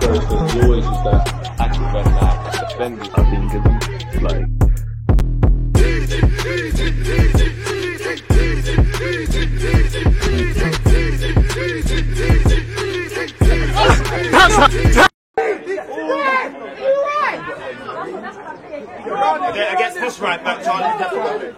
because you always used to active when like defending. I think it's like Yeah, against this right back, Charlie.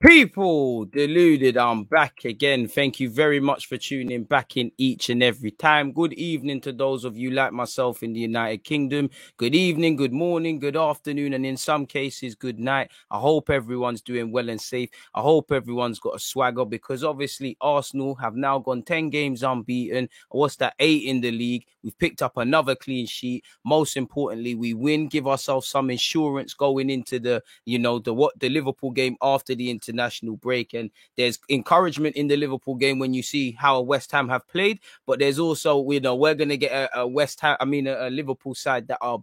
People deluded, I'm back again. Thank you very much for tuning back in each and every time. Good evening to those of you like myself in the United Kingdom. Good evening, good morning, good afternoon, and in some cases, good night. I hope everyone's doing well and safe. I hope everyone's got a swagger because obviously Arsenal have now gone 10 games unbeaten. What's that? 8 in the league. We've picked up another clean sheet. Most importantly, we win, give ourselves some insurance going into the Liverpool game after the international break. And there's encouragement in the Liverpool game when you see how West Ham have played, but there's also, we're going to get a Liverpool side that are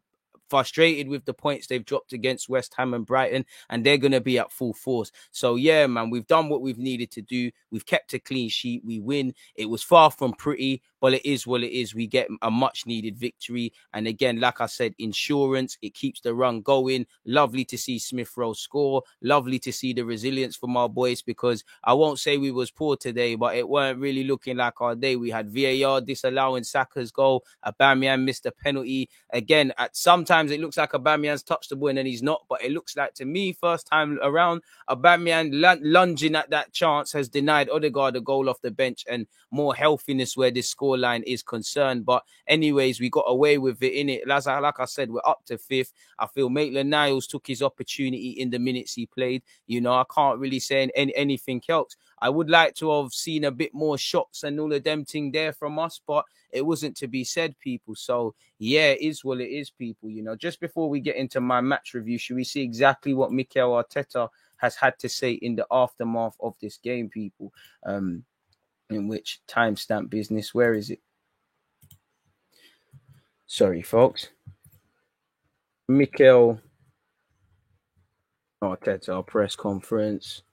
frustrated with the points they've dropped against West Ham and Brighton, and they're going to be at full force. So yeah, man, we've done what we've needed to do. We've kept a clean sheet. We win. It was far from pretty, but it is what it is. We get a much needed victory. And again, like I said, insurance, it keeps the run going. Lovely to see Smith Rowe score. Lovely to see the resilience from our boys, because I won't say we was poor today, but it weren't really looking like our day. We had VAR disallowing Saka's goal. Aubameyang missed a penalty. Again, sometimes it looks like Aubameyang's touched the ball and then he's not, but it looks like, to me, first time around, Aubameyang lunging at that chance has denied Odegaard a goal off the bench and more healthiness where this scoreline is concerned. But anyways, we got away with it, innit? Like I said, we're up to 5th. I feel Maitland-Niles took his opportunity in the minutes he played. You know, I can't really say anything else. I would like to have seen a bit more shots and all of them thing there from us, but it wasn't to be said, people. So yeah, it is what it is, people. You know, just before we get into my match review, should we see exactly what Mikel Arteta has had to say in the aftermath of this game, people? In which timestamp business, where is it? Sorry, folks. Mikel Arteta press conference.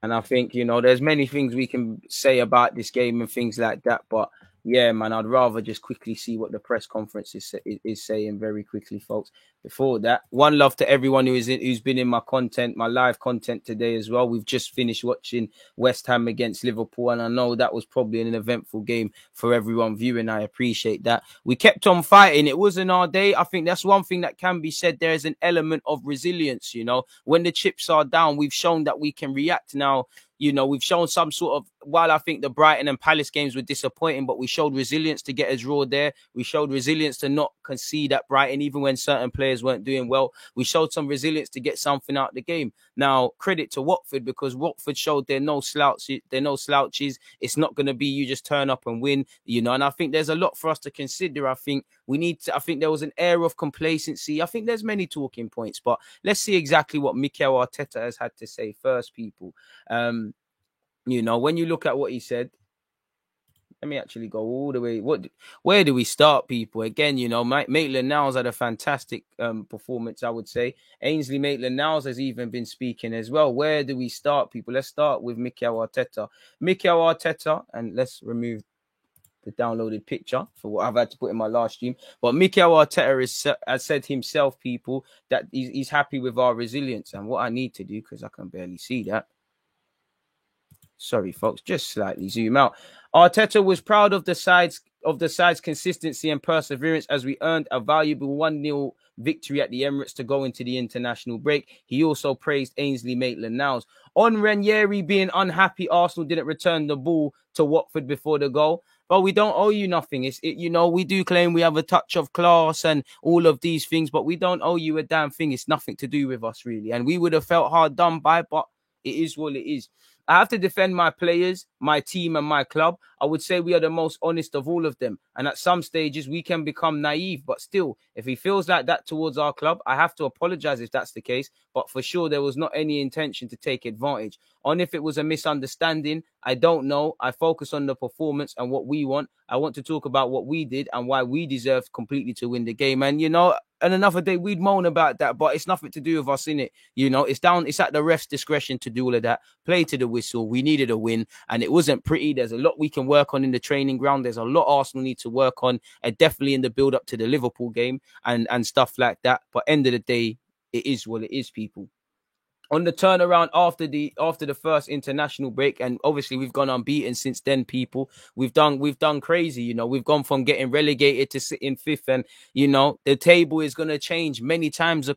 And I think, you know, there's many things we can say about this game and things like that. But yeah, man, I'd rather just quickly see what the press conference is saying very quickly, folks. Before that, one love to everyone who's been in my content, my live content today as well. We've just finished watching West Ham against Liverpool, and I know that was probably an eventful game for everyone viewing. I appreciate that. We kept on fighting. It wasn't our day. I think that's one thing that can be said. There is an element of resilience, you know. When the chips are down, we've shown that we can react now. You know, we've shown some sort of, while I think the Brighton and Palace games were disappointing, but we showed resilience to get us raw there. We showed resilience to not concede at Brighton, even when certain players weren't doing well. We showed some resilience to get something out of the game. Now, credit to Watford, because Watford showed they're no slouches. It's not going to be you just turn up and win, you know. And I think there's a lot for us to consider. I think there was an air of complacency. I think there's many talking points, but let's see exactly what Mikel Arteta has had to say first, people. You know, when you look at what he said, let me actually go all the way. Where do we start, people? Again, you know, Maitland-Niles had a fantastic performance, I would say. Ainsley Maitland-Niles has even been speaking as well. Where do we start, people? Let's start with Mikel Arteta. Mikel Arteta, and let's remove the downloaded picture for what I've had to put in my last stream. But Mikel Arteta has said himself, people, that he's happy with our resilience. And what I need to do, because I can barely see that. Sorry, folks, just slightly zoom out. Arteta was proud of the side's consistency and perseverance as we earned a valuable 1-0 victory at the Emirates to go into the international break. He also praised Ainsley Maitland-Niles. On Ranieri being unhappy Arsenal didn't return the ball to Watford before the goal. But we don't owe you nothing. We do claim we have a touch of class and all of these things, but we don't owe you a damn thing. It's nothing to do with us, really. And we would have felt hard done by, but it is what it is. I have to defend my players. my team and my club, I would say we are the most honest of all of them. And at some stages, we can become naive. But still, if he feels like that towards our club, I have to apologize if that's the case. But for sure, there was not any intention to take advantage. On if it was a misunderstanding, I don't know. I focus on the performance and what we want. I want to talk about what we did and why we deserved completely to win the game. And, and another day we'd moan about that, but it's nothing to do with us, innit? It's at the ref's discretion to do all of that. Play to the whistle. We needed a win, and it wasn't pretty. There's a lot we can work on in the training ground. There's a lot Arsenal need to work on, and definitely in the build up to the Liverpool game and stuff like that. But end of the day, it is what it is, people. On the turnaround after the first international break, and obviously we've gone unbeaten since then, people. We've done crazy, we've gone from getting relegated to sitting fifth, and the table is going to change many times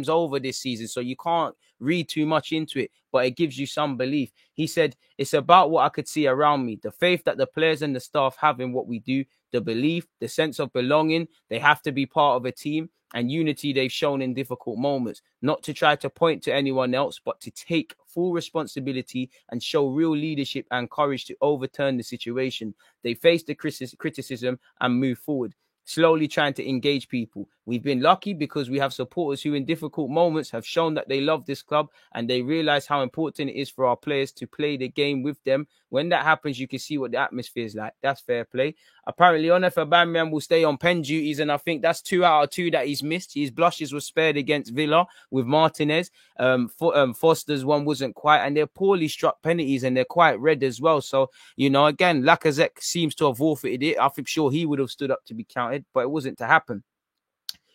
over this season, so you can't read too much into it, but it gives you some belief. He said, it's about what I could see around me, the faith that the players and the staff have in what we do, the belief, the sense of belonging. They have to be part of a team, and unity they've shown in difficult moments, not to try to point to anyone else, but to take full responsibility and show real leadership and courage to overturn the situation. They face the criticism and move forward, slowly trying to engage people. We've been lucky because we have supporters who in difficult moments have shown that they love this club and they realize how important it is for our players to play the game with them. When that happens, you can see what the atmosphere is like. That's fair play. Apparently, Onyefe Aubameyang will stay on pen duties, and I think that's 2 out of 2 that he's missed. His blushes were spared against Villa with Martinez. Foster's one wasn't quite, and they're poorly struck penalties, and they're quite red as well. So, again, Lacazette seems to have forfeited it. I'm sure he would have stood up to be counted, but it wasn't to happen.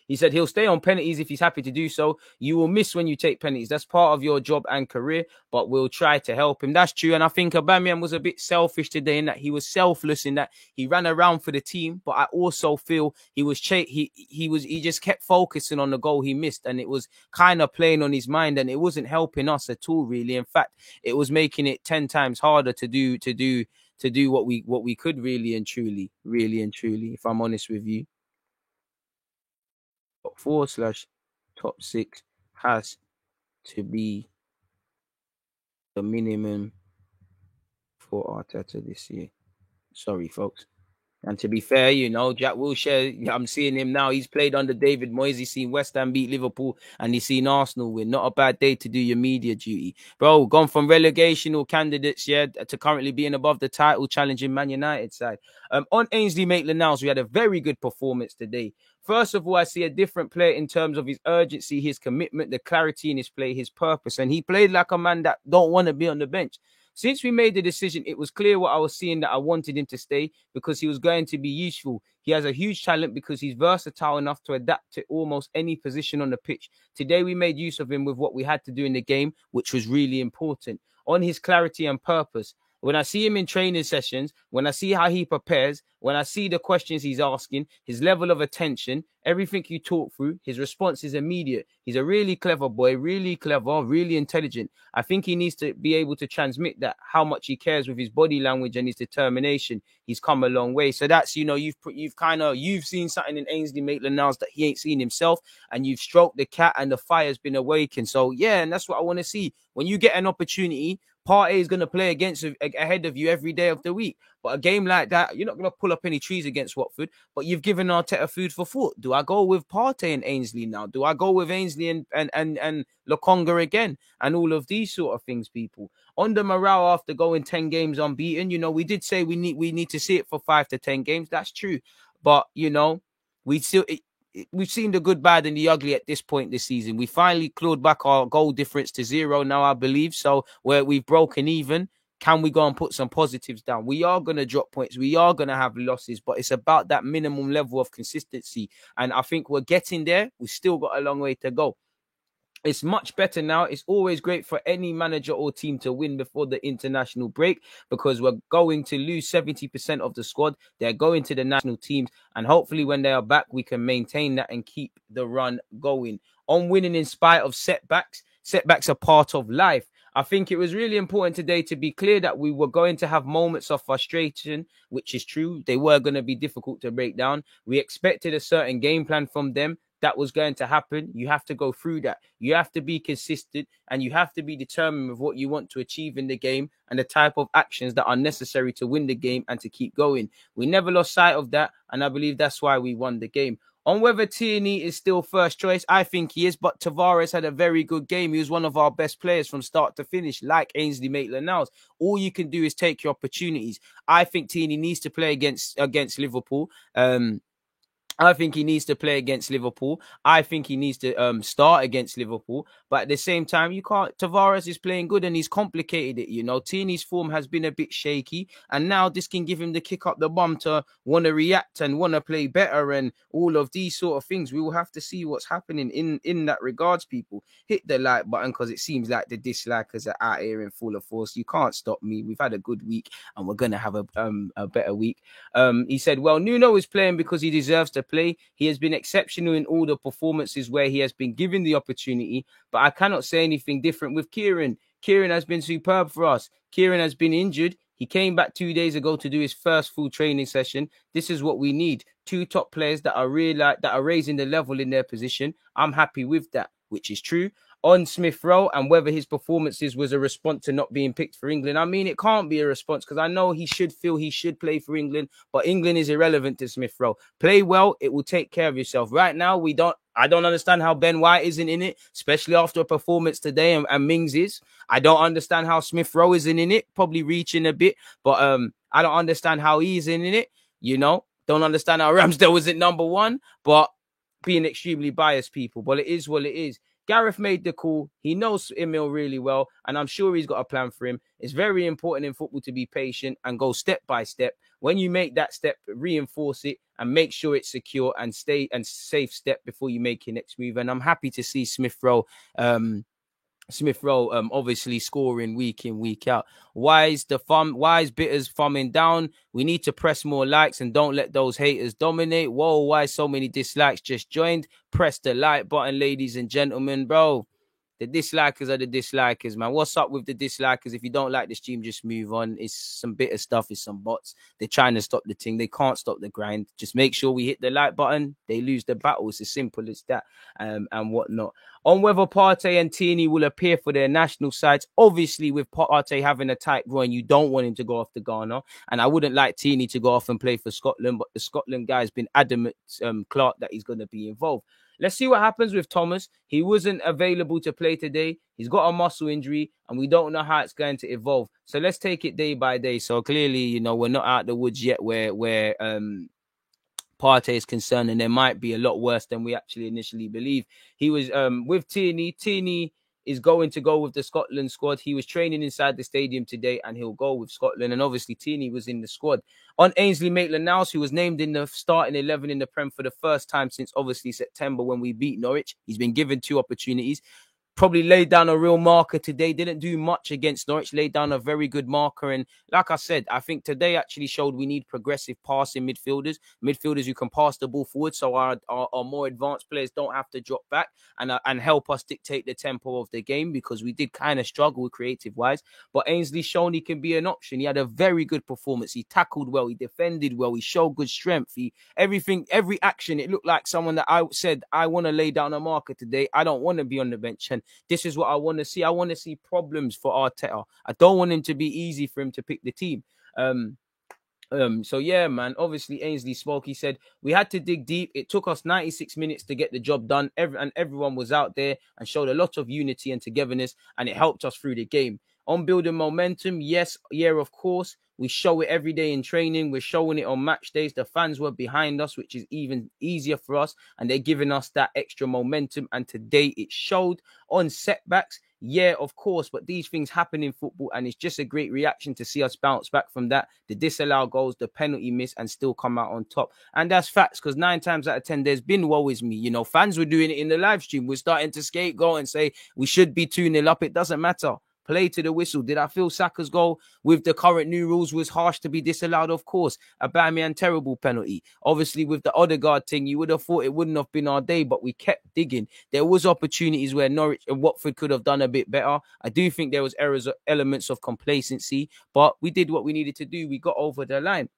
He said he'll stay on penalties if he's happy to do so. You will miss when you take penalties. That's part of your job and career, but we'll try to help him. That's true. And I think Aubameyang was a bit selfish today in that he was selfless in that he ran around for the team, but I also feel he just kept focusing on the goal he missed, and it was kind of playing on his mind, and it wasn't helping us at all, really. In fact, it was making it 10 times harder to do what we could really and truly, if I'm honest with you. Top 6 has to be the minimum for Arteta this year. Sorry, folks. And to be fair, Jack Wilshere, I'm seeing him now. He's played under David Moyes. He's seen West Ham beat Liverpool, and he's seen Arsenal win. Not a bad day to do your media duty. Bro, gone from relegational candidates, to currently being above the title, challenging Man United side. On Ainsley Maitland-Niles, we had a very good performance today. First of all, I see a different player in terms of his urgency, his commitment, the clarity in his play, his purpose. And he played like a man that don't want to be on the bench. Since we made the decision, it was clear what I was seeing, that I wanted him to stay because he was going to be useful. He has a huge talent because he's versatile enough to adapt to almost any position on the pitch. Today, we made use of him with what we had to do in the game, which was really important. On his clarity and purpose, when I see him in training sessions, when I see how he prepares, when I see the questions he's asking, his level of attention, everything you talk through, his response is immediate. He's a really clever boy, really clever, really intelligent. I think he needs to be able to transmit that, how much he cares with his body language and his determination. He's come a long way. So that's, you've seen something in Ainsley Maitland-Niles that he ain't seen himself, and you've stroked the cat and the fire's been awakened. So yeah, and that's what I want to see. When you get an opportunity, Partey is going to play ahead of you every day of the week. But a game like that, you're not going to pull up any trees against Watford, but you've given Arteta food for thought. Do I go with Partey and Ainsley now? Do I go with Ainsley and Lokonga again? And all of these sort of things, people. On the morale after going 10 games unbeaten, we did say we need to see it for 5 to 10 games. That's true. But, we've seen the good, bad, and the ugly at this point this season. We finally clawed back our goal difference to 0 now, I believe. So we've broken even. Can we go and put some positives down? We are going to drop points. We are going to have losses, but it's about that minimum level of consistency. And I think we're getting there. We've still got a long way to go. It's much better now. It's always great for any manager or team to win before the international break because we're going to lose 70% of the squad. They're going to the national teams, and hopefully when they are back, we can maintain that and keep the run going. On winning in spite of setbacks. Setbacks are part of life. I think it was really important today to be clear that we were going to have moments of frustration, which is true. They were going to be difficult to break down. We expected a certain game plan from them. that was going to happen. You have to go through that. You have to be consistent and you have to be determined with what you want to achieve in the game and the type of actions that are necessary to win the game and to keep going. We never lost sight of that, and I believe that's why we won the game. On whether Tierney is still first choice, I think he is, but Tavares had a very good game. He was one of our best players from start to finish, like Ainsley Maitland-Niles. All you can do is take your opportunities. I think Tierney needs to play against Liverpool. I think he needs to play against Liverpool. I think he needs to start against Liverpool. But at the same time, you can't. Tavares is playing good and he's complicated it. You know, Tierney's form has been a bit shaky, and now this can give him the kick up the bum to want to react and want to play better and all of these sort of things. We will have to see what's happening in that regards. People, hit the like button because it seems like the dislikers are out here in full of force. You can't stop me. We've had a good week and we're gonna have a better week. He said, well, Nuno is playing because he deserves to play. He has been exceptional in all the performances where he has been given the opportunity, but I cannot say anything different with Kieran. Kieran has been superb for us. Kieran has been injured. He came back 2 days ago to do his first full training session. This is what we need. 2 top players that are raising the level in their position. I'm happy with that, which is true. On Smith Rowe and whether his performances was a response to not being picked for England. I mean, it can't be a response because I know he should feel he should play for England, but England is irrelevant to Smith Rowe. Play well, it will take care of yourself. Right now, I don't understand how Ben White isn't in it, especially after a performance today and Mings is. I don't understand how Smith Rowe isn't in it, probably reaching a bit, but I don't understand how he's in it, you know. Don't understand how Ramsdale was at number 1, but being extremely biased, people. But it is what it is. Gareth made the call. He knows Emil really well, and I'm sure he's got a plan for him. It's very important in football to be patient and go step by step. When you make that step, reinforce it and make sure it's secure and stay and safe step before you make your next move. And I'm happy to see Smith Rowe obviously scoring week in, week out. Why is bitters thumbing down? We need to press more likes and don't let those haters dominate. Whoa, why so many dislikes just joined? Press the like button, ladies and gentlemen, bro. The dislikers are the dislikers, man. What's up with the dislikers? If you don't like the stream, just move on. It's some bitter stuff. It's some bots. They're trying to stop the thing. They can't stop the grind. Just make sure we hit the like button. They lose the battle. It's as simple as that and whatnot. On whether Partey and Tierney will appear for their national sides, obviously with Partey having a tight groin, you don't want him to go off to Ghana. And I wouldn't like Tierney to go off and play for Scotland, but the Scotland guy has been adamant, Clark, that he's going to be involved. Let's see what happens with Thomas. He wasn't available to play today. He's got a muscle injury, and we don't know how it's going to evolve. So let's take it day by day. So clearly, you know, we're not out the woods yet where Partey is concerned, and there might be a lot worse than we actually initially believe. He was with Tierney. Tierney is going to go with the Scotland squad. He was training inside the stadium today, and he'll go with Scotland. And obviously, Tierney was in the squad. On Ainsley Maitland-Niles, who was named in the starting 11 in the Prem for the first time since obviously September when we beat Norwich. He's been given 2 opportunities. Probably laid down a real marker today. Didn't do much against Norwich. Laid down a very good marker. And like I said, I think today actually showed we need progressive passing midfielders. Midfielders who can pass the ball forward so our more advanced players don't have to drop back and help us dictate the tempo of the game, because we did kind of struggle creative-wise. But Ainsley's shown he can be an option. He had a very good performance. He tackled well. He defended well. He showed good strength. Every action, it looked like someone that I said, I want to lay down a marker today. I don't want to be on the bench. And this is what I want to see. I want to see problems for Arteta. I don't want him to be easy for him to pick the team. So yeah, man, obviously Ainsley spoke. He said, we had to dig deep. It took us 96 minutes to get the job done. Everyone was out there and showed a lot of unity and togetherness, and it helped us through the game. On building momentum, yes, yeah, of course. We show it every day in training. We're showing it on match days. The fans were behind us, which is even easier for us, and they're giving us that extra momentum. And today it showed. On setbacks, yeah, of course, but these things happen in football, and it's just a great reaction to see us bounce back from that. The disallowed goals, the penalty miss, and still come out on top. And that's facts, because 9 times out of 10, there's been woe is me. You know, fans were doing it in the live stream. We're starting to scapegoat and say we should be 2-0 up. It doesn't matter. Play to the whistle. Did I feel Saka's goal with the current new rules was harsh to be disallowed? Of course. Aubameyang, terrible penalty. Obviously, with the Odegaard thing, you would have thought it wouldn't have been our day, but we kept digging. There was opportunities where Norwich and Watford could have done a bit better. I do think there was elements of complacency, but we did what we needed to do. We got over the line.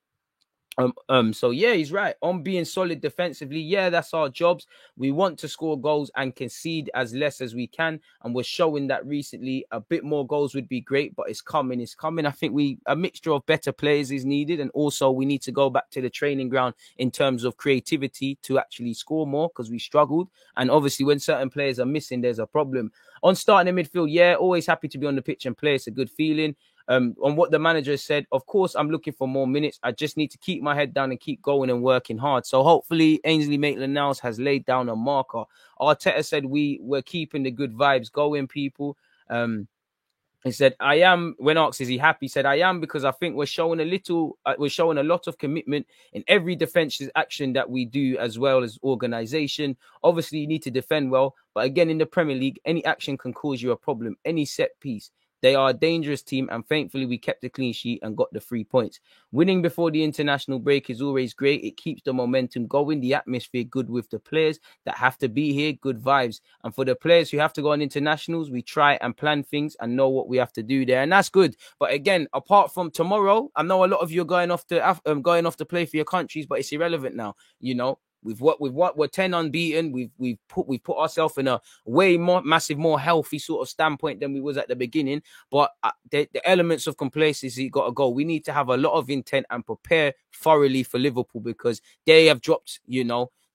So yeah, he's right on being solid defensively. Yeah, that's our jobs. We want to score goals and concede as less as we can, and we're showing that recently. A bit more goals would be great, but it's coming. It's coming. I think a mixture of better players is needed, and also we need to go back to the training ground in terms of creativity to actually score more because we struggled. And obviously, when certain players are missing, there's a problem. On starting in midfield, yeah, always happy to be on the pitch and play. It's a good feeling. On what the manager said, of course, I'm looking for more minutes. I just need to keep my head down and keep going and working hard. So hopefully, Ainsley Maitland-Niles has laid down a marker. Arteta said we're keeping the good vibes going, people. He said, I am, when asked, is he happy? He said, I am, because I think we're showing a lot of commitment in every defensive action that we do, as well as organization. Obviously, you need to defend well. But again, in the Premier League, any action can cause you a problem, any set piece. They are a dangerous team, and thankfully we kept the clean sheet and got the 3 points. Winning before the international break is always great. It keeps the momentum going, the atmosphere good with the players that have to be here, good vibes. And for the players who have to go on internationals, we try and plan things and know what we have to do there, and that's good. But again, apart from tomorrow, I know a lot of you are going off to play for your countries, but it's irrelevant now. You know, we're 10 unbeaten. We've put ourselves in a way more healthy sort of standpoint than we was at the beginning. But the elements of complacency got to go. We need to have a lot of intent and prepare thoroughly for Liverpool, because they have dropped,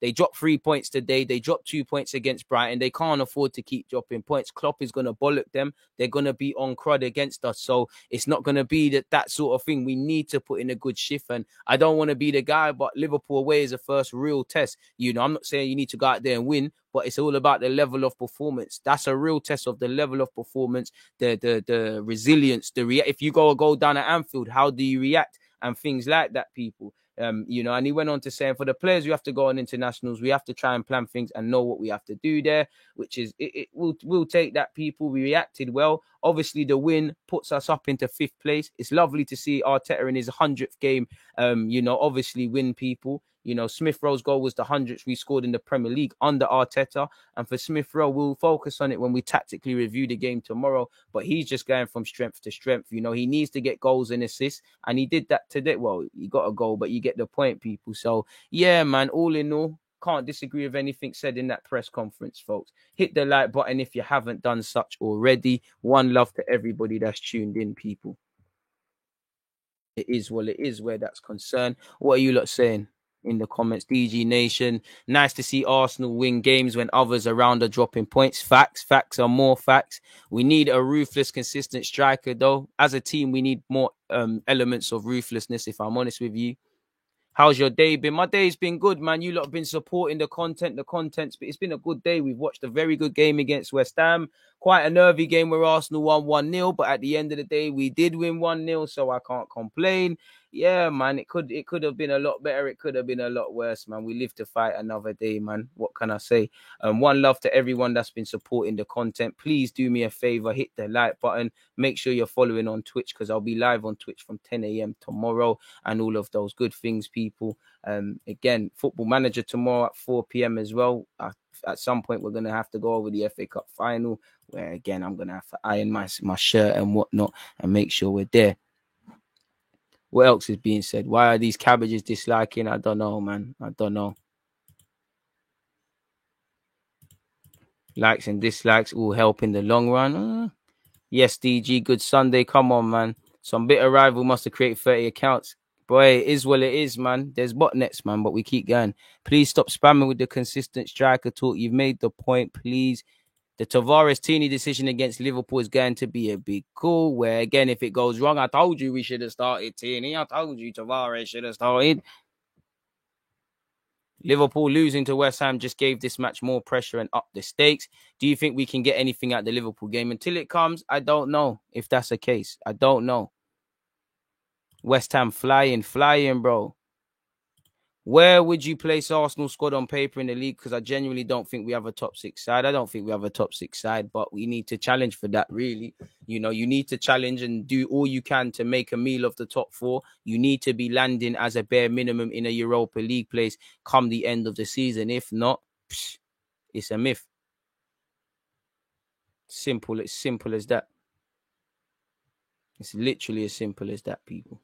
they dropped 3 points today. They dropped 2 points against Brighton. They can't afford to keep dropping points. Klopp is going to bollock them. They're going to be on crud against us. So it's not going to be that sort of thing. We need to put in a good shift. And I don't want to be the guy, but Liverpool away is the first real test. I'm not saying you need to go out there and win, but it's all about the level of performance. That's a real test of the level of performance, the resilience, if you go down at Anfield, how do you react? And things like that, people. And he went on to say, for the players who have to go on internationals, we have to try and plan things and know what we have to do there, which is, we'll take that, people. We reacted well. Obviously, the win puts us up into 5th place. It's lovely to see Arteta in his 100th game, obviously win, people. Smith Rowe's goal was the 100th we scored in the Premier League under Arteta. And for Smith Rowe, we'll focus on it when we tactically review the game tomorrow. But he's just going from strength to strength. He needs to get goals and assists. And he did that today. Well, he got a goal, but you get the point, people. So, yeah, man, all in all, can't disagree with anything said in that press conference, folks. Hit the like button if you haven't done such already. One love to everybody that's tuned in, people. It is where that's concerned. What are you lot saying in the comments? DG Nation, nice to see Arsenal win games when others around are dropping points. Facts are more facts. We need a ruthless, consistent striker, though. As a team, we need more elements of ruthlessness, if I'm honest with you. How's your day been? My day's been good, man. You lot have been supporting the content. It's been a good day. We've watched a very good game against West Ham. Quite a nervy game where Arsenal won 1-0, but at the end of the day, we did win 1-0, so I can't complain. Yeah, man, it could have been a lot better. It could have been a lot worse, man. We live to fight another day, man. What can I say? One love to everyone that's been supporting the content. Please do me a favor, hit the like button. Make sure you're following on Twitch, because I'll be live on Twitch from 10 a.m. tomorrow, and all of those good things, people. Again, Football Manager tomorrow at 4 p.m. as well. At some point, we're going to have to go over the FA Cup final, where, again, I'm going to have to iron my shirt and whatnot and make sure we're there. What else is being said? Why are these cabbages disliking? I don't know, man. I don't know. Likes and dislikes all help in the long run. Yes, DG, good Sunday. Come on, man. Some bitter rival must have created 30 accounts. Boy, it is what it is, man. There's botnets, man, but we keep going. Please stop spamming with the consistent striker talk. You've made the point, please. The Tavares-Tini decision against Liverpool is going to be a big call, where, again, if it goes wrong, I told you we should have started Tini. I told you Tavares should have started. Liverpool losing to West Ham just gave this match more pressure and upped the stakes. Do you think we can get anything out of the Liverpool game until it comes? I don't know if that's the case. I don't know. West Ham flying, bro. Where would you place Arsenal squad on paper in the league? Because I genuinely don't think we have a top 6 side. I don't think we have a top 6 side, but we need to challenge for that, really. You need to challenge and do all you can to make a meal of the top 4. You need to be landing as a bare minimum in a Europa League place come the end of the season. If not, it's a myth. Simple. It's simple as that. It's literally as simple as that, people.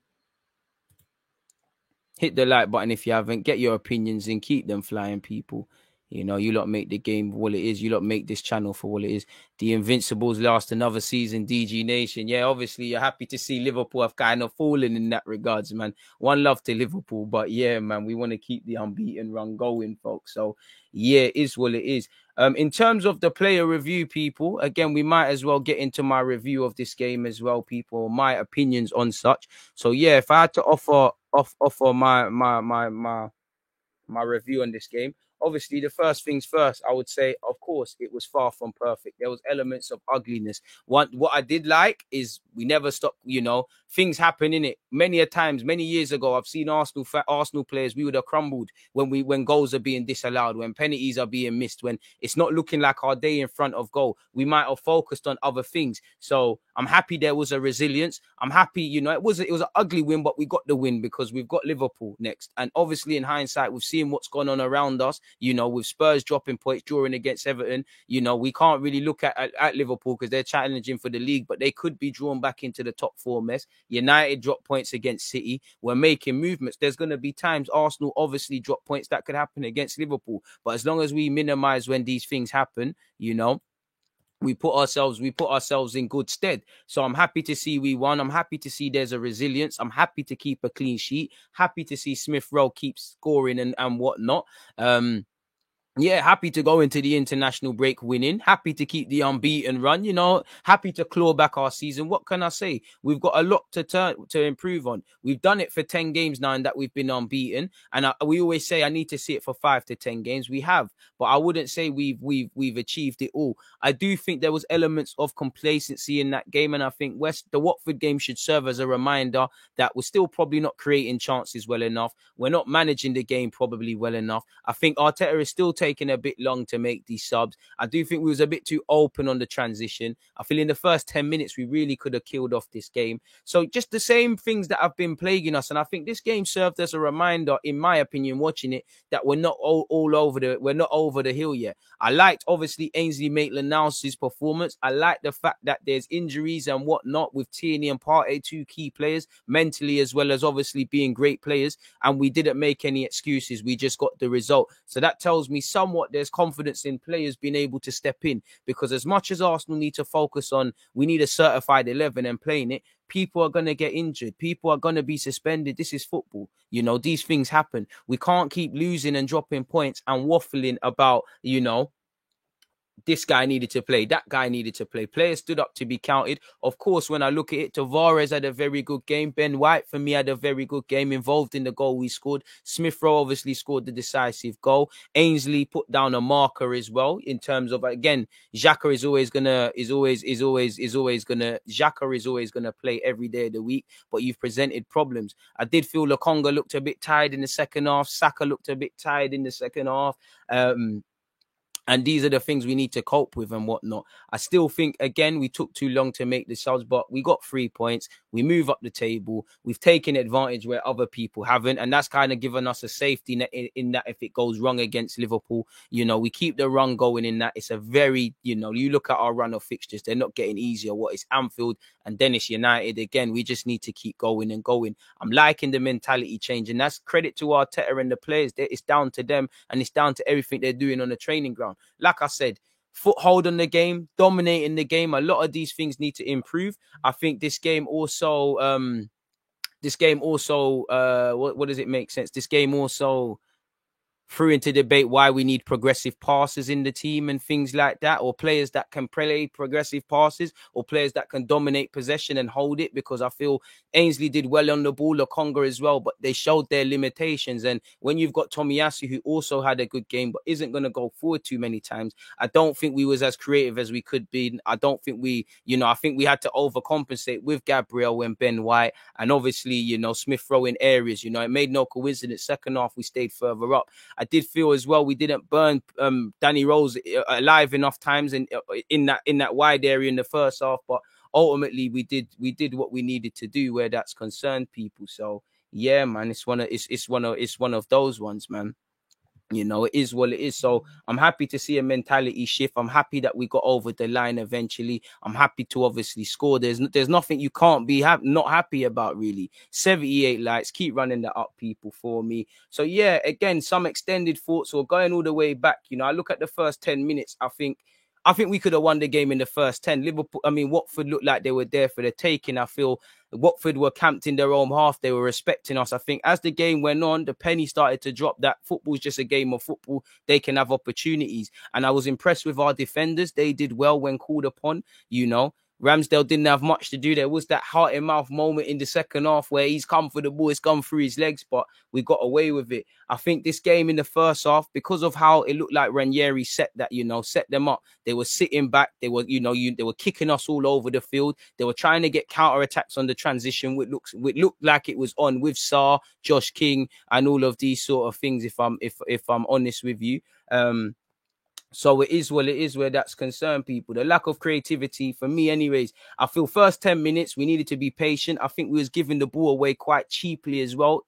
hit the like button if you haven't. Get your opinions and keep them flying, people. You know, you lot make the game what it is. You lot make this channel for what it is. The Invincibles last another season. DG Nation. Yeah, obviously you're happy to see Liverpool have kind of fallen in that regards, man. One love to Liverpool, but yeah, man, we want to keep the unbeaten run going, folks. So yeah, it is what it is. In terms of the player review, people, again, we might as well get into my review of this game as well, people, my opinions on such. So yeah, if I had to offer my review on this game. Obviously, the first things first, I would say, of course, it was far from perfect. There was elements of ugliness. What I did like is we never stopped, you know, things happen in it. Many a times, many years ago, I've seen Arsenal players, we would have crumbled when goals are being disallowed, when penalties are being missed, when it's not looking like our day in front of goal. We might have focused on other things. So I'm happy there was a resilience. I'm happy, you know, it was an ugly win, but we got the win because we've got Liverpool next. And obviously, in hindsight, we've seen what's gone on around us. You know, with Spurs dropping points, drawing against Everton, you know, we can't really look at Liverpool because they're challenging for the league, but they could be drawn back into the top four mess. United drop points against City. We're making movements. There's going to be times Arsenal obviously drop points that could happen against Liverpool. But as long as we minimize when these things happen, you know, we put ourselves in good stead. So I'm happy to see we won. I'm happy to see there's a resilience. I'm happy to keep a clean sheet. Happy to see Smith Rowe keep scoring and whatnot. Yeah, happy to go into the international break winning. Happy to keep the unbeaten run, you know. Happy to claw back our season. What can I say? We've got a lot to improve on. We've done it for 10 games now and that we've been unbeaten. And we always say I need to see it for 5 to 10 games. We have, but I wouldn't say we've achieved it all. I do think there was elements of complacency in that game, and I think the Watford game should serve as a reminder that we're still probably not creating chances well enough. We're not managing the game probably well enough. I think Arteta is still taking a bit long to make these subs. I do think we was a bit too open on the transition. I feel in the first 10 minutes, we really could have killed off this game. So just the same things that have been plaguing us. And I think this game served as a reminder, in my opinion, watching it, that we're not we're not over the hill yet. I liked, obviously, Ainsley Maitland-Niles' performance. I like the fact that there's injuries and whatnot with Tierney and Partey, 2 key players, mentally as well as obviously being great players. And we didn't make any excuses. We just got the result. So that tells me somewhat there's confidence in players being able to step in, because as much as Arsenal need to focus on, we need a certified 11 and playing it, people are going to get injured. People are going to be suspended. This is football. You know, these things happen. We can't keep losing and dropping points and waffling about, you know, this guy needed to play, that guy needed to play. Players stood up to be counted. Of course, when I look at it, Tavares had a very good game. Ben White, for me, had a very good game, involved in the goal we scored. Smith Rowe obviously scored the decisive goal. Ainsley put down a marker as well in terms of, again, Xhaka is always gonna play every day of the week, but you've presented problems. I did feel Lokonga looked a bit tired in the second half. Saka looked a bit tired in the second half. And these are the things we need to cope with and whatnot. I still think, again, we took too long to make the subs, but we got 3 points. We move up the table. We've taken advantage where other people haven't. And that's kind of given us a safety net in that if it goes wrong against Liverpool, you know, we keep the run going in that. It's a very, you know, you look at our run of fixtures, they're not getting easier. What is Anfield and then it's United. Again, we just need to keep going and going. I'm liking the mentality change. And that's credit to Arteta and the players. It's down to them and it's down to everything they're doing on the training ground. Like I said, foothold on the game, dominating the game. A lot of these things need to improve. I think this game also, what does it make sense? This game also threw into debate why we need progressive passes in the team and things like that, or players that can play progressive passes, or players that can dominate possession and hold it, because I feel Ainsley did well on the ball, Lokonga as well, but they showed their limitations. And when you've got Tomiyasu, who also had a good game, but isn't going to go forward too many times, I don't think we was as creative as we could be. I don't think I think we had to overcompensate with Gabriel and Ben White, and obviously, you know, Smith Rowe in areas, you know, it made no coincidence. Second half, we stayed further up. I did feel as well we didn't burn Danny Rose alive enough times in that wide area in the first half, but ultimately we did what we needed to do where that's concerned, people. So yeah, man, it's one of those ones, man. You know, it is what it is. So I'm happy to see a mentality shift. I'm happy that we got over the line eventually. I'm happy to obviously score. There's nothing you can't be not happy about, really. 78 likes. Keep running that up, people, for me. So yeah, again, some extended thoughts or going all the way back. You know, I look at the first 10 minutes. I think we could have won the game in the first 10. Watford looked like they were there for the taking. I feel Watford were camped in their own half. They were respecting us. I think as the game went on, the penny started to drop that football's just a game of football. They can have opportunities. And I was impressed with our defenders. They did well when called upon, you know. Ramsdale didn't have much to do. There was that heart in mouth moment in the second half where he's come for the ball, it's gone through his legs, but we got away with it. I think this game in the first half, because of how it looked like Ranieri set them up. They were sitting back. They were, they were kicking us all over the field. They were trying to get counter attacks on the transition, which looked like it was on with Sarr, Josh King, and all of these sort of things. If I'm honest with you. So it is what it is where that's concerned, people. The lack of creativity, for me anyways, I feel first 10 minutes, we needed to be patient. I think we was giving the ball away quite cheaply as well,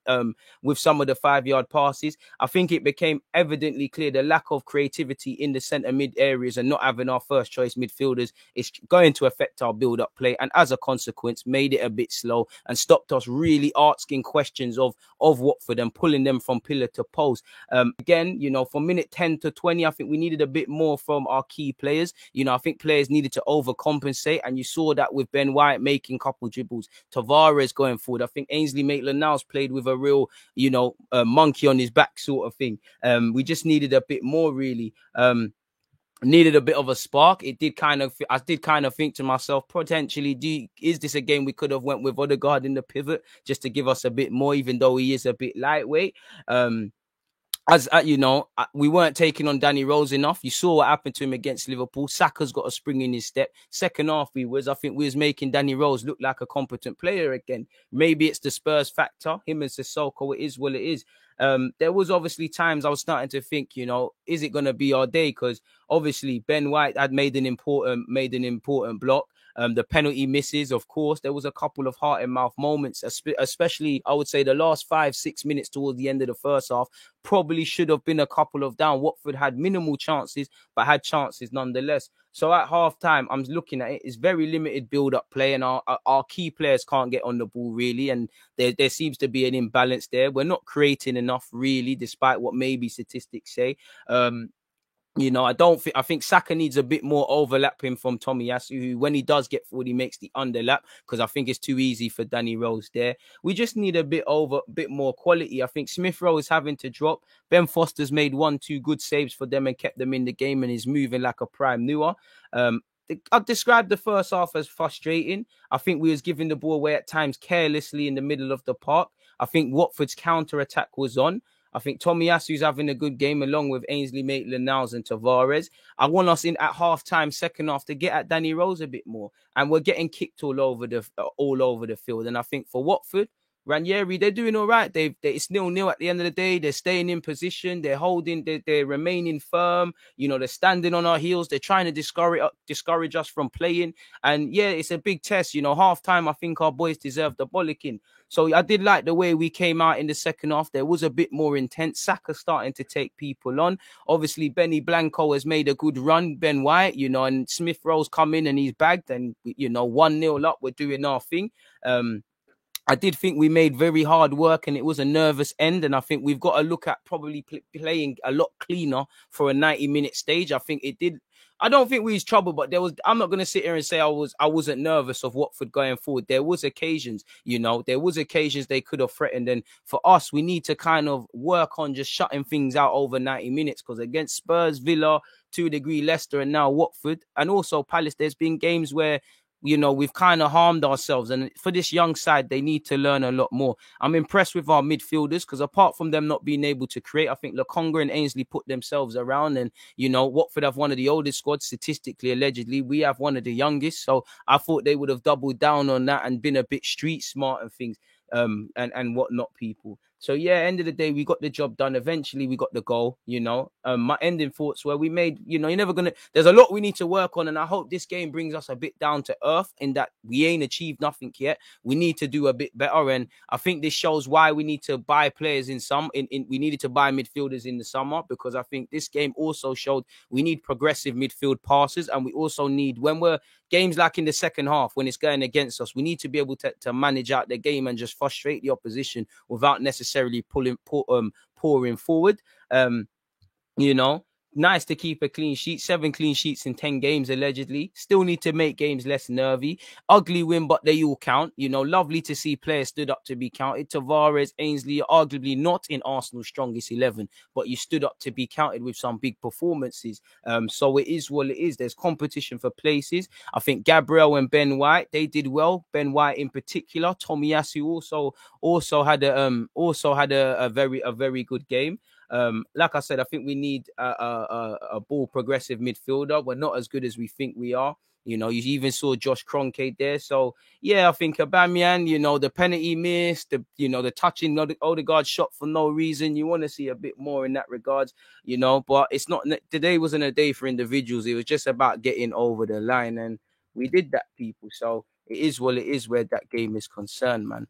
with some of the 5-yard passes. I think it became evidently clear the lack of creativity in the centre mid areas and not having our first choice midfielders is going to affect our build-up play. And as a consequence, made it a bit slow and stopped us really asking questions of Watford and pulling them from pillar to post. Again, from minute 10 to 20, I think we needed a bit more from our key players. I think players needed to overcompensate, and you saw that with Ben White making couple dribbles, Tavares going forward. I think Ainsley Maitland-Niles played with a real, monkey on his back sort of thing. We just needed a bit more, really. Needed a bit of a spark. I did kind of think to myself, potentially, is this a game we could have went with Odegaard in the pivot just to give us a bit more, even though he is a bit lightweight. We weren't taking on Danny Rose enough. You saw what happened to him against Liverpool. Saka's got a spring in his step. Second half, I think we was making Danny Rose look like a competent player again. Maybe it's the Spurs factor. Him and Sissoko, it is what it is. There was obviously times I was starting to think, is it going to be our day? Because obviously Ben White had made an important block. The penalty misses, of course. There was a couple of heart and mouth moments, especially, I would say, the last 5-6 minutes towards the end of the first half. Probably should have been a couple of down. Watford had minimal chances, but had chances nonetheless. So at half-time, I'm looking at it. It's very limited build-up play, and our key players can't get on the ball, really. And there seems to be an imbalance there. We're not creating enough, really, despite what maybe statistics say. I think Saka needs a bit more overlapping from Tomiyasu, who, when he does get forward, he makes the underlap, because I think it's too easy for Danny Rose there. We just need a bit more quality. I think Smith Rowe is having to drop. Ben Foster's made 1-2 good saves for them and kept them in the game and is moving like a prime newer. I've described the first half as frustrating. I think we was giving the ball away at times carelessly in the middle of the park. I think Watford's counter-attack was on. I think Tomiyasu's having a good game along with Ainsley Maitland-Niles and Tavares. I want us in at half-time, second half, to get at Danny Rose a bit more. And we're getting kicked all over the field. And I think for Watford, Ranieri, they're doing all right. It's 0-0 at the end of the day. They're staying in position. They're holding. They're remaining firm. They're standing on our heels. They're trying to discourage us from playing. And yeah, it's a big test. Half time, I think our boys deserve the bollocking. So I did like the way we came out in the second half. There was a bit more intense. Saka starting to take people on. Obviously, Benny Blanco has made a good run. Ben White, and Smith Rowe's come in and he's bagged. And 1-0 up. We're doing our thing. I did think we made very hard work and it was a nervous end. And I think we've got to look at probably playing a lot cleaner for a 90-minute stage. I think it did. I don't think we was trouble, but I'm not going to sit here and say I wasn't nervous of Watford going forward. There was occasions, they could have threatened. And for us, we need to kind of work on just shutting things out over 90 minutes, because against Spurs, Villa, to a degree, Leicester, and now Watford, and also Palace, there's been games where we've kind of harmed ourselves. And for this young side, they need to learn a lot more. I'm impressed with our midfielders, because apart from them not being able to create, I think Lokonga and Ainsley put themselves around. And, Watford have one of the oldest squads, statistically, allegedly. We have one of the youngest. So I thought they would have doubled down on that and been a bit street smart and things. And whatnot, people. So yeah, end of the day, we got the job done. Eventually, we got the goal. My ending thoughts were we made. You're never gonna. There's a lot we need to work on, and I hope this game brings us a bit down to earth in that we ain't achieved nothing yet. We need to do a bit better, and I think this shows why we need to buy players we needed to buy midfielders in the summer, because I think this game also showed we need progressive midfield passes, and we also need, when we're games like in the second half when it's going against us, we need to be able to manage out the game and just frustrate the opposition without necessarily pouring forward. Um, you know, nice to keep a clean sheet, 7 clean sheets in 10 games allegedly. Still need to make games less nervy. Ugly win, but they all count. Lovely to see players stood up to be counted. Tavares, Ainsley, arguably not in Arsenal's strongest 11, but you stood up to be counted with some big performances. So it is what it is. There's competition for places. I think Gabriel and Ben White, they did well. Ben White in particular. Tomiyasu also had a very good game. Like I said, I think we need a ball progressive midfielder. We're not as good as we think we are. You even saw Josh Kroenke there. So yeah, I think Aubameyang, the penalty missed, the touching Odegaard shot for no reason. You want to see a bit more in that regards, but it's not, today wasn't a day for individuals. It was just about getting over the line, and we did that, people. So it is what it is where that game is concerned, man.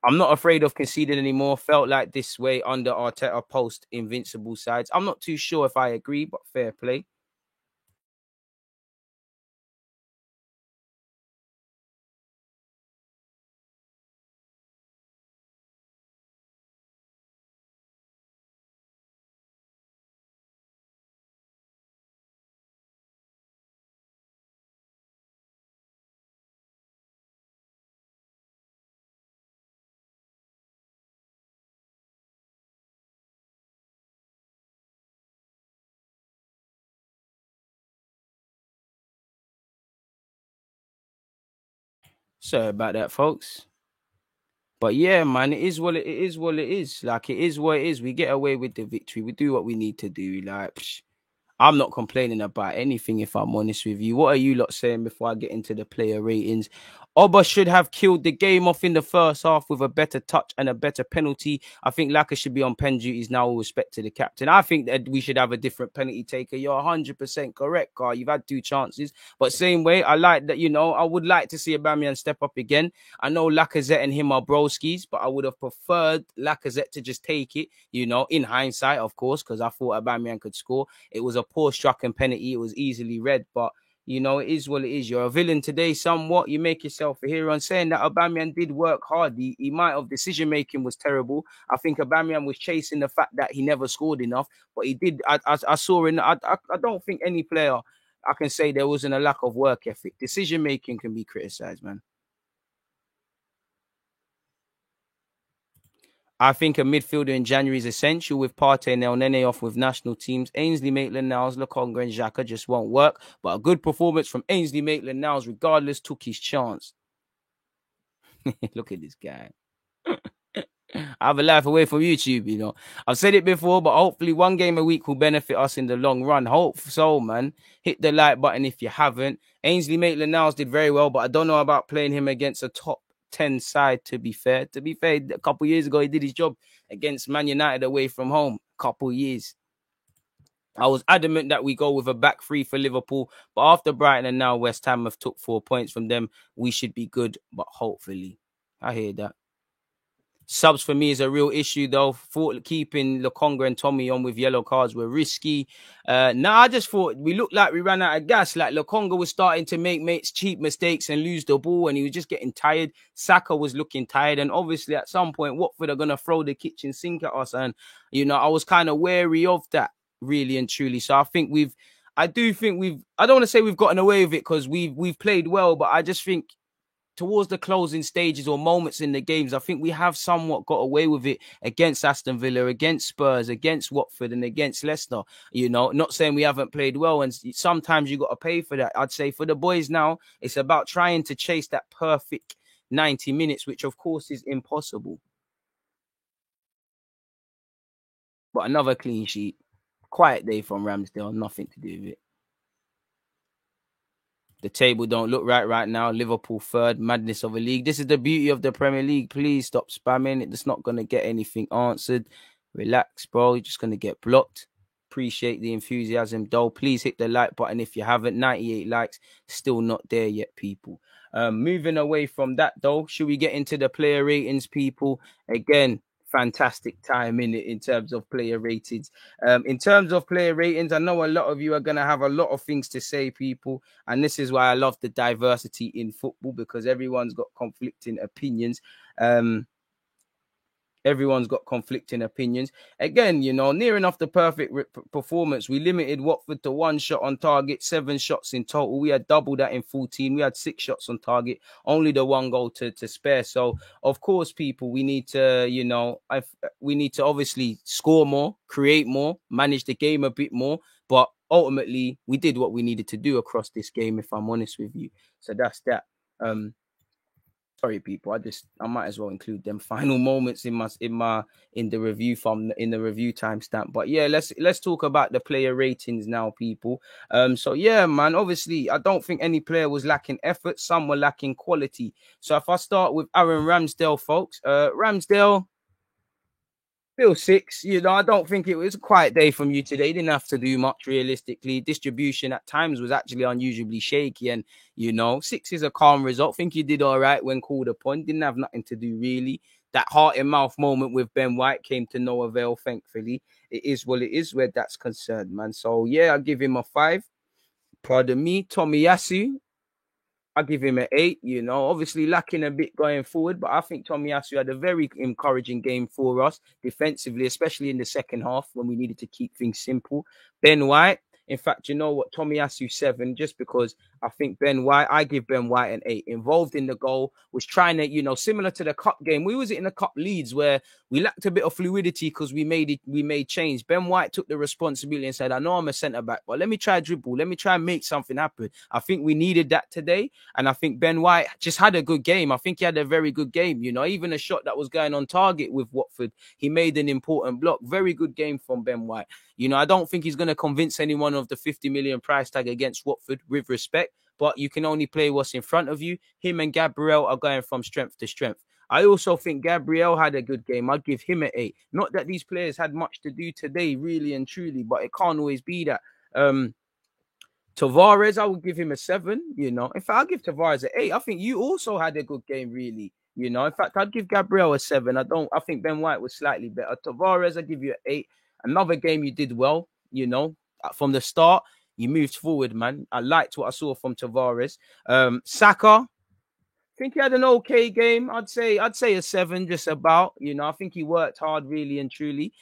I'm not afraid of conceding anymore. Felt like this way under Arteta post invincible sides. I'm not too sure if I agree, but fair play. Sorry about that, folks. But yeah, man, it is what it is. What it is. Like, it is what it is. We get away with the victory. We do what we need to do. Like, I'm not complaining about anything, if I'm honest with you. What are you lot saying before I get into the player ratings? Oba should have killed the game off in the first half with a better touch and a better penalty. I think Laka should be on pen duties now, with respect to the captain. I think that we should have a different penalty taker. You're 100% correct, Carl. You've had 2 chances. But same way, I like that, I would like to see Aubameyang step up again. I know Lacazette and him are broskies, but I would have preferred Lacazette to just take it, in hindsight, of course, because I thought Aubameyang could score. It was a poor struck and penalty. It was easily read, but it is what it is. You're a villain today, somewhat. You make yourself a hero. And saying that Aubameyang did work hard, he might have, decision making was terrible. I think Aubameyang was chasing the fact that he never scored enough, but he did. I saw I don't think any player I can say there wasn't a lack of work ethic. Decision making can be criticized, man. I think a midfielder in January is essential, with Partey and El Nene off with national teams. Ainsley Maitland-Niles, Lokonga and Xhaka just won't work. But a good performance from Ainsley Maitland-Niles, regardless, took his chance. Look at this guy. I have a life away from YouTube, I've said it before, but hopefully one game a week will benefit us in the long run. Hope so, man. Hit the like button if you haven't. Ainsley Maitland-Niles did very well, but I don't know about playing him against a top 10 side, to be fair. A couple of years ago, he did his job against Man United away from home. Couple years. I was adamant that we go with a back 3 for Liverpool, but after Brighton and now West Ham have took 4 points from them, we should be good, but hopefully. I hear that. Subs for me is a real issue, though. Thought keeping Lokonga and Tommy on with yellow cards were risky. I just thought we looked like we ran out of gas. Like, Lokonga was starting to make cheap mistakes and lose the ball, and he was just getting tired. Saka was looking tired, and obviously at some point Watford are going to throw the kitchen sink at us. And, I was kind of wary of that, really and truly. So I don't want to say we've gotten away with it because we've played well, but I just think towards the closing stages or moments in the games, I think we have somewhat got away with it against Aston Villa, against Spurs, against Watford, and against Leicester. Not saying we haven't played well, and sometimes you got to pay for that. I'd say for the boys now, it's about trying to chase that perfect 90 minutes, which of course is impossible. But another clean sheet. Quiet day from Ramsdale, nothing to do with it. The table don't look right now. Liverpool third, madness of a league. This is the beauty of the Premier League. Please stop spamming. It's not going to get anything answered. Relax, bro. You're just going to get blocked. Appreciate the enthusiasm, though. Please hit the like button if you haven't. 98 likes. Still not there yet, people. Moving away from that, though, should we get into the player ratings, people? Again, fantastic time in terms of player ratings. In terms of player ratings, I know a lot of you are going to have a lot of things to say, people. And this is why I love the diversity in football, because everyone's got conflicting opinions. Everyone's got conflicting opinions. Again, near enough the perfect performance. We limited Watford to 1 shot on target, 7 shots in total. We had double that in 14. We had 6 shots on target, only the 1 goal to spare. So, of course, people, we need to, we need to obviously score more, create more, manage the game a bit more. But ultimately, we did what we needed to do across this game, if I'm honest with you. So that's that. Sorry, people. I might as well include them final moments in the review in the review timestamp. But yeah, let's talk about the player ratings now, people. So yeah, man. Obviously, I don't think any player was lacking effort. Some were lacking quality. So if I start with Aaron Ramsdale, folks, Ramsdale. Still 6, I don't think it was a quiet day from you today. Didn't have to do much realistically. Distribution at times was actually unusually shaky, and 6 is a calm result. Think you did all right when called upon. Didn't have nothing to do really. That heart and mouth moment with Ben White came to no avail, thankfully. It is what it is where that's concerned, man. So yeah, I'll give him a 5. Pardon me, Tomiyasu. I give him an 8, obviously lacking a bit going forward, but I think Tomiyasu had a very encouraging game for us defensively, especially in the second half when we needed to keep things simple. Ben White, in fact, you know what, Tomiyasu 7, just because I think I give Ben White an 8. Involved in the goal, was trying to, similar to the cup game. We was in the cup leads where we lacked a bit of fluidity because we made change. Ben White took the responsibility and said, I know I'm a centre-back, but let me try dribble. Let me try and make something happen. I think we needed that today. And I think Ben White just had a good game. I think he had a very good game. Even a shot that was going on target with Watford, he made an important block. Very good game from Ben White. I don't think he's going to convince anyone of the 50 million price tag against Watford, with respect, but you can only play what's in front of you. Him and Gabriel are going from strength to strength. I also think Gabriel had a good game. I'd give him an 8. Not that these players had much to do today, really and truly, but it can't always be that. Tavares, I would give him a 7, In fact, I'll give Tavares an 8. I think you also had a good game, really. In fact, I'd give Gabriel a 7. I think Ben White was slightly better. Tavares, I'd give you an 8. Another game you did well, from the start, you moved forward, man. I liked what I saw from Tavares. Saka, I think he had an okay game. I'd say a 7, just about. I think he worked hard, really and truly.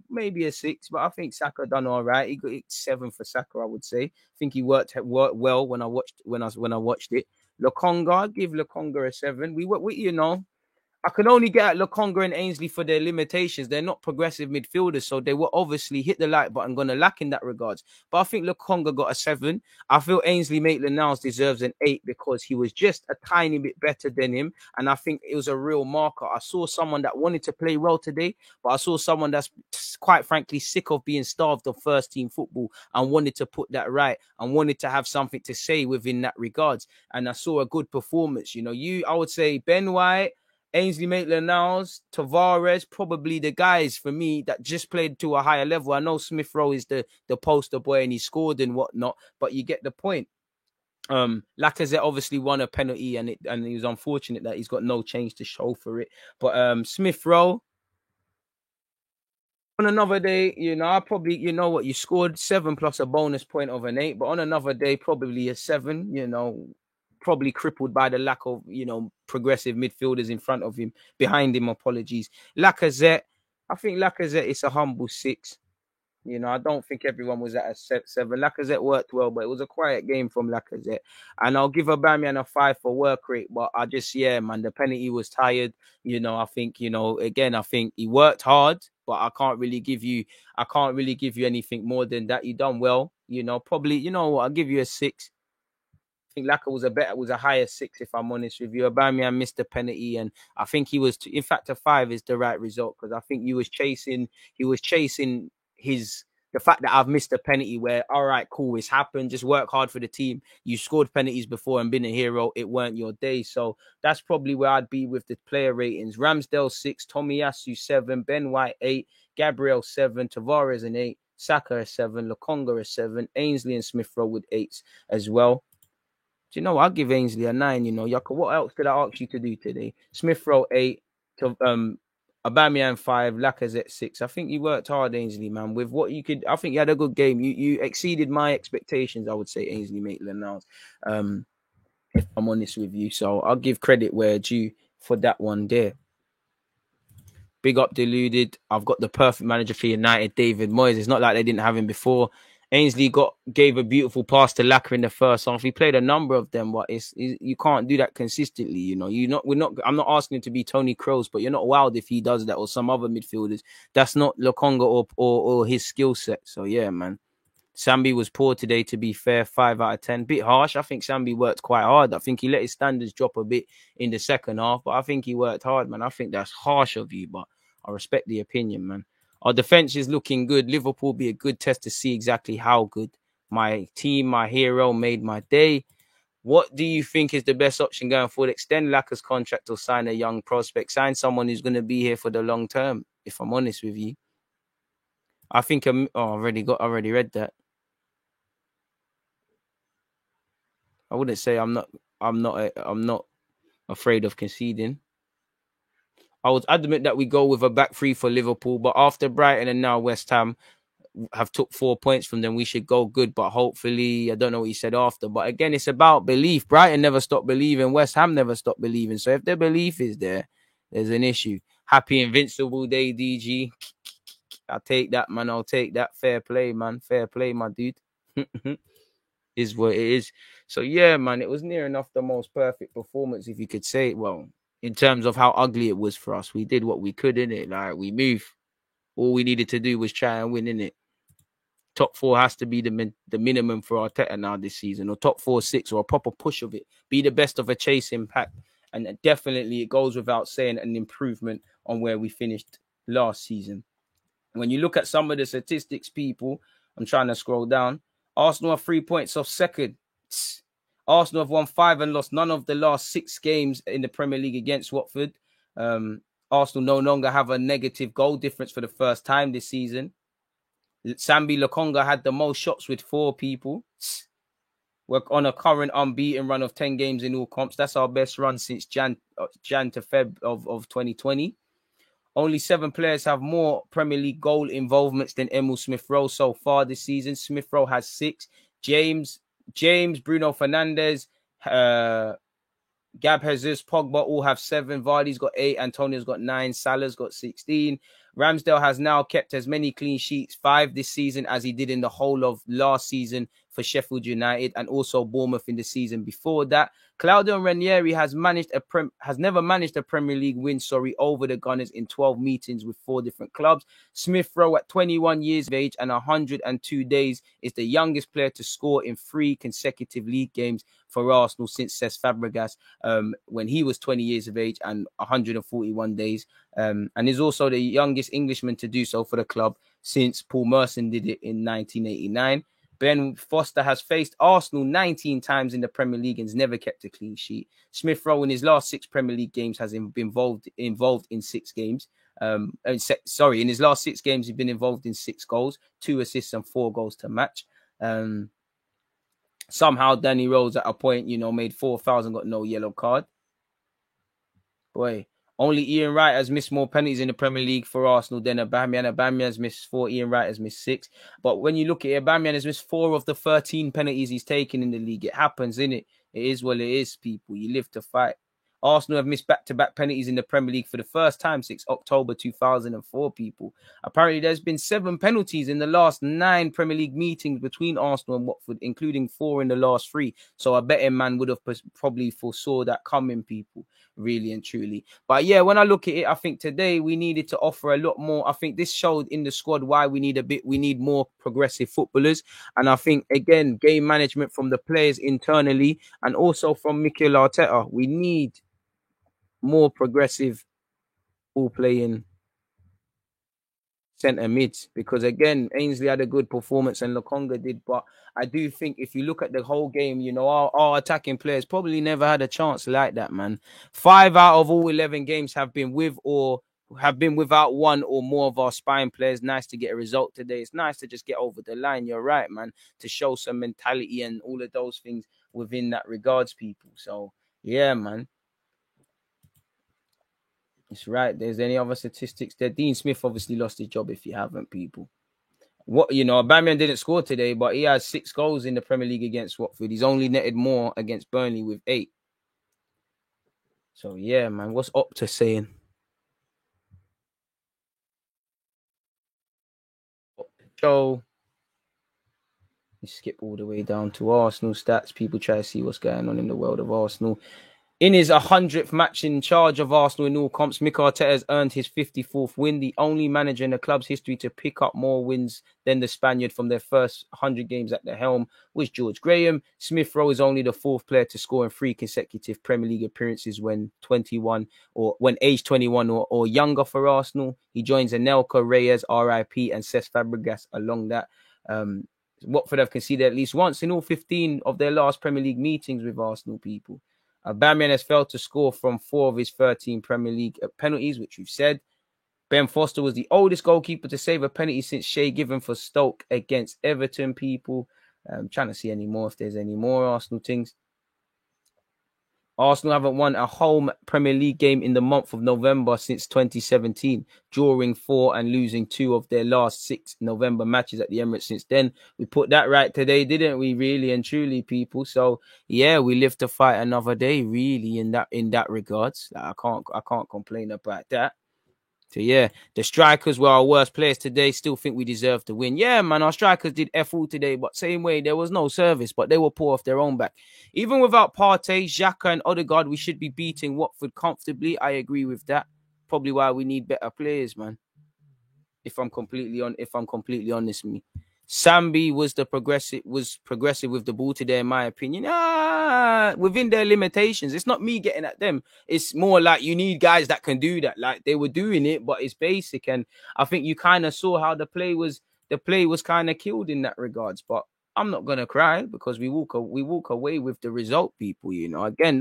Maybe a 6, but I think Saka done all right. He got 7 for Saka, I would say. I think he worked well when I watched it. Lokonga, I'd give Lokonga a 7. We I can only get at Lokonga and Ainsley for their limitations. They're not progressive midfielders, so they will obviously hit the like button, going to lack in that regards. But I think Lokonga got a 7. I feel Ainsley Maitland-Niles deserves an 8 because he was just a tiny bit better than him, and I think it was a real marker. I saw someone that wanted to play well today, but I saw someone that's quite frankly sick of being starved of first-team football and wanted to put that right and wanted to have something to say within that regards. And I saw a good performance. I would say Ben White, Ainsley Maitland-Niles, Tavares, probably the guys for me that just played to a higher level. I know Smith Rowe is the poster boy and he scored and whatnot, but you get the point. Lacazette obviously won a penalty and he was unfortunate that he's got no change to show for it. But Smith Rowe, on another day, I probably, you scored 7 plus a bonus point of an 8, but on another day, probably a 7, probably crippled by the lack of, progressive midfielders in front of him, behind him, apologies. Lacazette, I think Lacazette is a humble 6. I don't think everyone was at a 7. Lacazette worked well, but it was a quiet game from Lacazette. And I'll give Aubameyang a 5 for work rate, but the penalty was tired. I think, again, I think he worked hard, but I can't really give you anything more than that. He done well, probably, I'll give you a 6. I think Laka was a higher 6, if I'm honest with you. Aubameyang missed the penalty, and I think he was, in fact, a 5 is the right result because I think he was chasing the fact that I've missed a penalty where, all right, cool, it's happened. Just work hard for the team. You scored penalties before and been a hero. It weren't your day. So that's probably where I'd be with the player ratings. Ramsdale 6, Tomiyasu 7, Ben White 8, Gabriel 7, Tavares an 8, Saka a 7, Lokonga a 7, Ainsley and Smith Rowe with 8s as well. Do you know, I'll give Ainsley a 9, you know. Yaka, what else did I ask you to do today? Smith Rowe 8, Aubameyang 5, Lacazette 6. I think you worked hard, Ainsley, man. With what you could, I think you had a good game. You exceeded my expectations, I would say, Ainsley Maitland-Niles. If I'm honest with you. So I'll give credit where due for that one there. Big up Deluded. I've got the perfect manager for United, David Moyes. It's not like they didn't have him before. Ainsley gave a beautiful pass to Laka in the first half. He played a number of them, but you can't do that consistently. You know, I'm not asking him to be Tony Kroos, but you're not wild if he does that or some other midfielders. That's not Lokonga or his skill set. So yeah, man. Sambi was poor today, to be fair, 5 out of 10. Bit harsh. I think Sambi worked quite hard. I think he let his standards drop a bit in the second half, but I think he worked hard, man. I think that's harsh of you, but I respect the opinion, man. Our defense is looking good. Liverpool be a good test to see exactly how good. My team, my hero, made my day. What do you think is the best option going forward? Extend Laka's contract or sign a young prospect? Sign someone who's going to be here for the long term, if I'm honest with you. I think I already read that. I wouldn't say I'm not afraid of conceding. I would admit that we go with a back three for Liverpool, but after Brighton and now West Ham have took 4 points from them, we should go good. But hopefully, I don't know what he said after. But again, it's about belief. Brighton never stopped believing. West Ham never stopped believing. So if their belief is there, there's an issue. Happy Invincible Day, DG. I'll take that, man. I'll take that. Fair play, man. Fair play, my dude. Is what it is. So yeah, man, it was near enough the most perfect performance, if you could say it. Well, in terms of how ugly it was for us, we did what we could, innit? Like, we moved. All we needed to do was try and win, innit? Top 4 has to be the minimum for Arteta now this season, or top 4, 6, or a proper push of it. Be the best of a chase impact. And definitely, it goes without saying, an improvement on where we finished last season. When you look at some of the statistics, people, I'm trying to scroll down. Arsenal are 3 points off second. Arsenal have won 5 and lost none of the last 6 games in the Premier League against Watford. Arsenal no longer have a negative goal difference for the first time this season. Sambi Lokonga had the most shots with 4 people. We're on a current unbeaten run of 10 games in all comps. That's our best run since Jan to Feb of 2020. Only 7 players have more Premier League goal involvements than Emil Smith-Rowe so far this season. Smith-Rowe has 6. James, Bruno Fernandes, Gab Jesus, Pogba all have 7. Vardy's got 8. Antonio's got 9. Salah's got 16. Ramsdale has now kept as many clean sheets, 5 this season, as he did in the whole of last season for Sheffield United and also Bournemouth in the season before that. Claudio Ranieri has never managed a Premier League win, over the Gunners in 12 meetings with 4 different clubs. Smith-Rowe at 21 years of age and 102 days is the youngest player to score in 3 consecutive league games for Arsenal since Cesc Fabregas when he was 20 years of age and 141 days. And is also the youngest Englishman to do so for the club since Paul Merson did it in 1989. Ben Foster has faced Arsenal 19 times in the Premier League and has never kept a clean sheet. Smith-Rowe in his last 6 Premier League games has been involved in 6 games. In his last 6 games, he's been involved in 6 goals, 2 assists and 4 goals to match. Somehow Danny Rose at a point, made 4 fouls and got no yellow card. Boy. Only Ian Wright has missed more penalties in the Premier League for Arsenal than Aubameyang. Aubameyang has missed 4. Ian Wright has missed 6. But when you look at it, Aubameyang has missed 4 of the 13 penalties he's taken in the league. It happens, innit? It is what it is, people. You live to fight. Arsenal have missed back-to-back penalties in the Premier League for the first time since October 2004, people. Apparently, there's been 7 penalties in the last 9 Premier League meetings between Arsenal and Watford, including 4 in the last 3. So a betting man would have probably foresaw that coming, people, really and truly. But yeah, when I look at it, I think today we needed to offer a lot more. I think this showed in the squad why we need more progressive footballers. And I think, again, game management from the players internally and also from Mikel Arteta. We need more progressive ball playing centre mids, because again, Ainsley had a good performance and Lokonga did. But I do think if you look at the whole game, you know, our attacking players probably never had a chance like that, man. 5 out of all 11 games have been without one or more of our spine players. Nice to get a result today. It's nice to just get over the line. You're right, man, to show some mentality and all of those things within that regards, people. So yeah, man. It's right. There's any other statistics there? Dean Smith obviously lost his job if you haven't, people. What, you know, Aubameyang didn't score today, but he has 6 goals in the Premier League against Watford. He's only netted more against Burnley with 8. So yeah, man. What's Opta saying? So you skip all the way down to Arsenal stats. People try to see what's going on in the world of Arsenal. In his 100th match in charge of Arsenal in all comps, Mikel Arteta has earned his 54th win, the only manager in the club's history to pick up more wins than the Spaniard from their first 100 games at the helm was George Graham. Smith Rowe is only the 4th player to score in 3 consecutive Premier League appearances when aged 21 or younger for Arsenal. He joins Anelka, Reyes, RIP, and Cesc Fabregas along that. Watford have conceded at least once in all 15 of their last Premier League meetings with Arsenal, people. Aubameyang has failed to score from 4 of his 13 Premier League penalties, which we've said. Ben Foster was the oldest goalkeeper to save a penalty since Shay Given for Stoke against Everton, people. I'm trying to see any more if there's any more Arsenal things. Arsenal haven't won a home Premier League game in the month of November since 2017, drawing 4 and losing 2 of their last 6 November matches at the Emirates since then. We put that right today, didn't we? Really and truly, people. So yeah, we live to fight another day, really, in that regards. I can't complain about that. So yeah, the strikers were our worst players today. Still think we deserve to win. Yeah, man, our strikers did F all today, but same way, there was no service, but they were poor off their own back. Even without Partey, Xhaka and Odegaard, we should be beating Watford comfortably. I agree with that. Probably why we need better players, man. If I'm completely honest with me. Sambi was progressive with the ball today, in my opinion. Within their limitations. It's not me getting at them. It's more like you need guys that can do that. Like they were doing it, but it's basic. And I think you kind of saw how the play was kind of killed in that regards. But I'm not gonna cry because we walk away with the result, people. You know, again,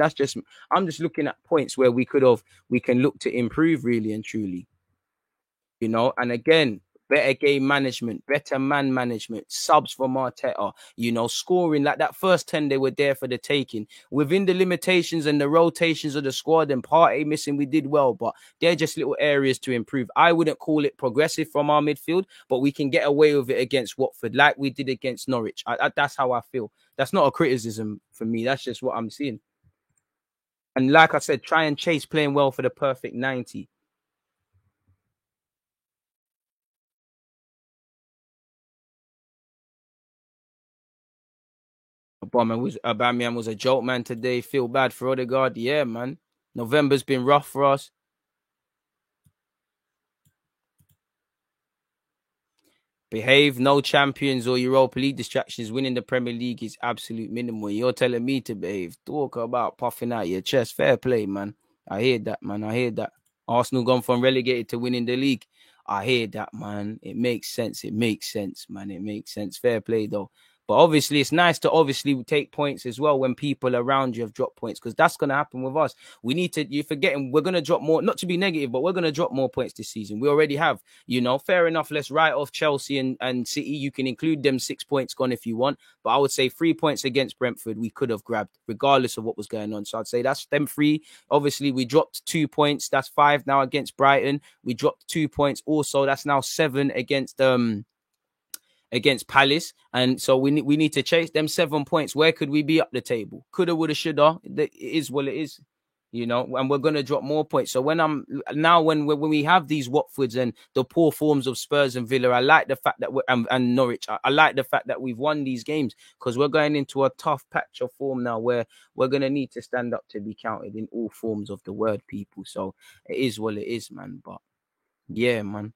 I'm just looking at points where we can look to improve really and truly. You know, and again, better game management, better man management, subs from Arteta, you know, scoring like that first 10, they were there for the taking. Within the limitations and the rotations of the squad and Partey missing, we did well, but they're just little areas to improve. I wouldn't call it progressive from our midfield, but we can get away with it against Watford like we did against Norwich. That's how I feel. That's not a criticism for me. That's just what I'm seeing. And like I said, try and chase playing well for the perfect 90. Aubameyang was a joke, man, today. Feel bad for Odegaard. Yeah, man. November's been rough for us. Behave, no champions or Europa League distractions. Winning the Premier League is absolute minimum. You're telling me to behave. Talk about puffing out your chest. Fair play, man. I hear that, man. I hear that. Arsenal gone from relegated to winning the league. I hear that, man. It makes sense. It makes sense, man. It makes sense. Fair play, though. But obviously, it's nice to take points as well when people around you have dropped points, because that's going to happen with us. You're forgetting, we're going to drop more, not to be negative, but we're going to drop more points this season. We already have, you know, fair enough. Let's write off Chelsea and City. You can include them 6 points gone if you want. But I would say 3 points against Brentford, we could have grabbed regardless of what was going on. So I'd say that's them 3. Obviously, we dropped 2 points. That's 5 now against Brighton. We dropped 2 points also. That's now 7 against Palace, and so we need to chase them 7 points. Where could we be up the table? Coulda, woulda, shoulda. It is what it is, you know. And we're gonna drop more points. So when we have these Watfords and the poor forms of Spurs and Villa, I like the fact that and Norwich. I like the fact that we've won these games, because we're going into a tough patch of form now where we're gonna need to stand up to be counted in all forms of the word, people. So it is what it is, man. But yeah, man.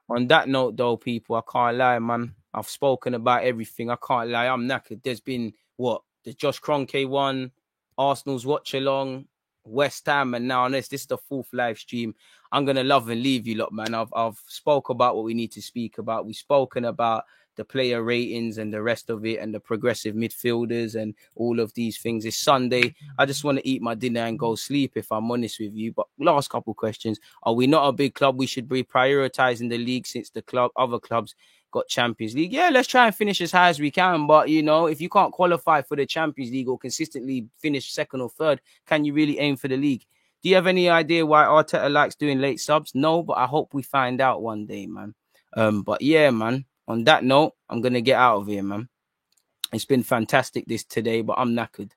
On that note, though, people, I can't lie, man. I've spoken about everything. I can't lie. I'm knackered. There's been, the Josh Kroenke one, Arsenal's watch along, West Ham, and now this is the 4th live stream. I'm gonna love and leave you lot, man. I've spoke about what we need to speak about. We've spoken about the player ratings and the rest of it, and the progressive midfielders and all of these things. It's Sunday. I just want to eat my dinner and go sleep, if I'm honest with you. But last couple questions: are we not a big club? We should be prioritizing the league since the other clubs got Champions League. Yeah, let's try and finish as high as we can. But, you know, if you can't qualify for the Champions League or consistently finish second or third, can you really aim for the league? Do you have any idea why Arteta likes doing late subs? No, but I hope we find out one day, man. But yeah, man, on that note, I'm going to get out of here, man. It's been fantastic this today, but I'm knackered.